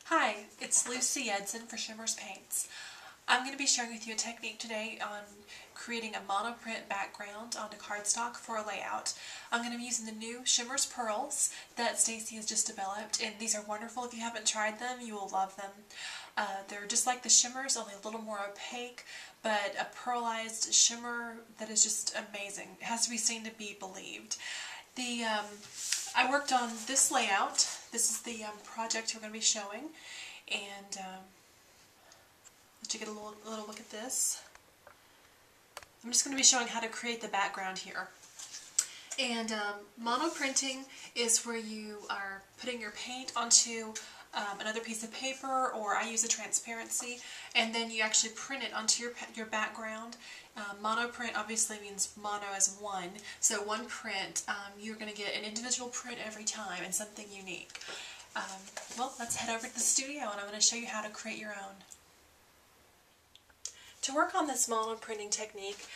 Hi, it's Lucy Edson for Shimmerz Paints. I'm going to be sharing with you a technique today on creating a monoprint background onto cardstock for a layout. I'm going to be using the new Shimmerz Pearlz that Stacy has just developed, and these are wonderful. If you haven't tried them, you will love them. They're just like the Shimmerz, only a little more opaque, but a pearlized shimmer that is just amazing. It has to be seen to be believed. I worked on this layout. This is the project we're going to be showing, and let you get a little look at this. I'm just going to be showing how to create the background here. And monoprinting is where you are putting your paint onto another piece of paper, or I use a transparency, and then you actually print it onto your background. Monoprint obviously means mono as one, so one print, you're going to get an individual print every time and something unique. Well, let's head over to the studio and I'm going to show you how to create your own. To work on this monoprinting technique,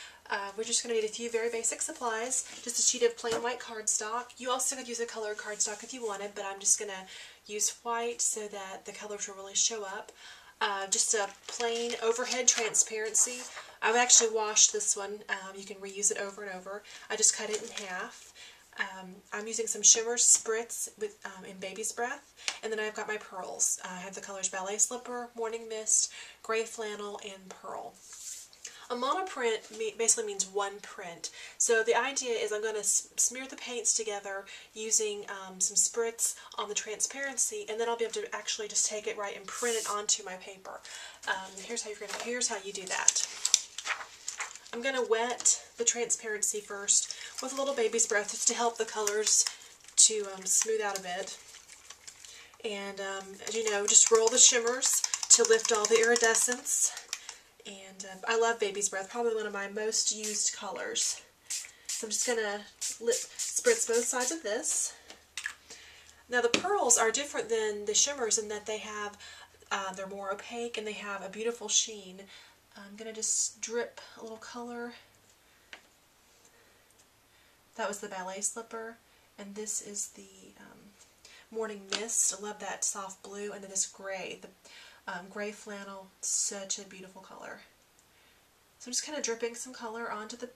we're just going to need a few very basic supplies. Just a sheet of plain white cardstock. You also could use a colored cardstock if you wanted, but I'm just going to use white so that the colors will really show up. Just a plain overhead transparency. I've actually washed this one. You can reuse it over and over. I just cut it in half. I'm using some Shimmerz Spritz with in Baby's Breath, and then I've got my pearls. I have the colors Ballet Slipper, Morning Mist, Gray Flannel, and Pearl. A monoprint basically means one print. So the idea is I'm going to smear the paints together using some spritz on the transparency, and then I'll be able to actually just take it right and print it onto my paper. Here's how you do that. I'm going to wet the transparency first with a little Baby's Breath just to help the colors to smooth out a bit. And as you know, just roll the shimmers to lift all the iridescence. And I love Baby's Breath, probably one of my most used colors. So I'm just going to spritz both sides of this. Now the pearls are different than the shimmers in that they have, they're more opaque and they have a beautiful sheen. I'm going to just drip a little color. That was the Ballet Slipper, and this is the Morning Mist. I love that soft blue, and then this gray, the Gray Flannel, such a beautiful color. So I'm just kind of dripping some color onto the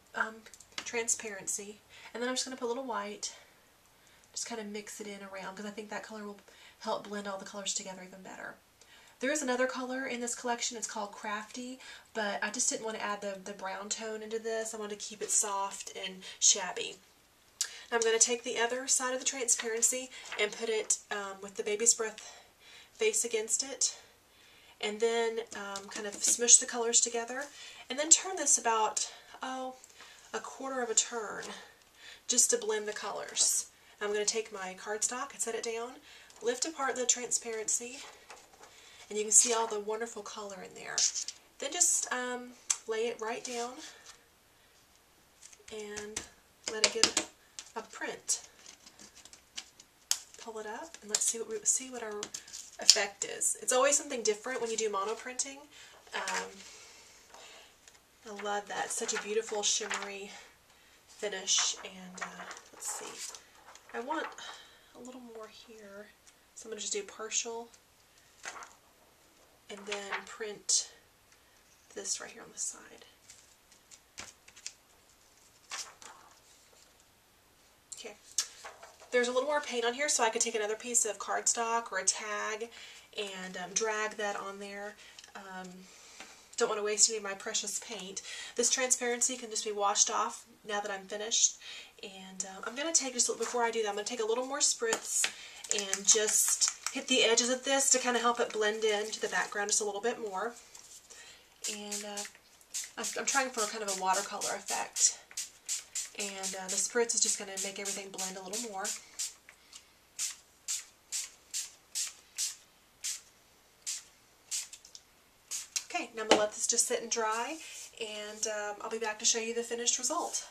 transparency, and then I'm just going to put a little white, just kind of mix it in around, because I think that color will help blend all the colors together even better. There is another color in this collection. It's called Crafty, but I just didn't want to add the brown tone into this. I wanted to keep it soft and shabby. Now I'm going to take the other side of the transparency and put it with the Baby's Breath face against it, and then kind of smush the colors together, and then turn this about, a quarter of a turn just to blend the colors. I'm going to take my cardstock and set it down, lift apart the transparency, and you can see all the wonderful color in there. Then just lay it right down and let it get a print. Pull it up and let's see what our effect is. It's always something different when you do monoprinting. I love that. It's such a beautiful shimmery finish. And let's see. I want a little more here, so I'm going to just do partial, and then print this right here on the side. Okay. There's a little more paint on here, so I could take another piece of cardstock or a tag and drag that on there. Don't want to waste any of my precious paint. This transparency can just be washed off now that I'm finished. And I'm going to take, just before I do that, I'm going to take a little more spritz and just hit the edges of this to kind of help it blend into the background just a little bit more. And I'm trying for kind of a watercolor effect. And the spritz is just going to make everything blend a little more. Okay, now I'm going to let this just sit and dry, and I'll be back to show you the finished result.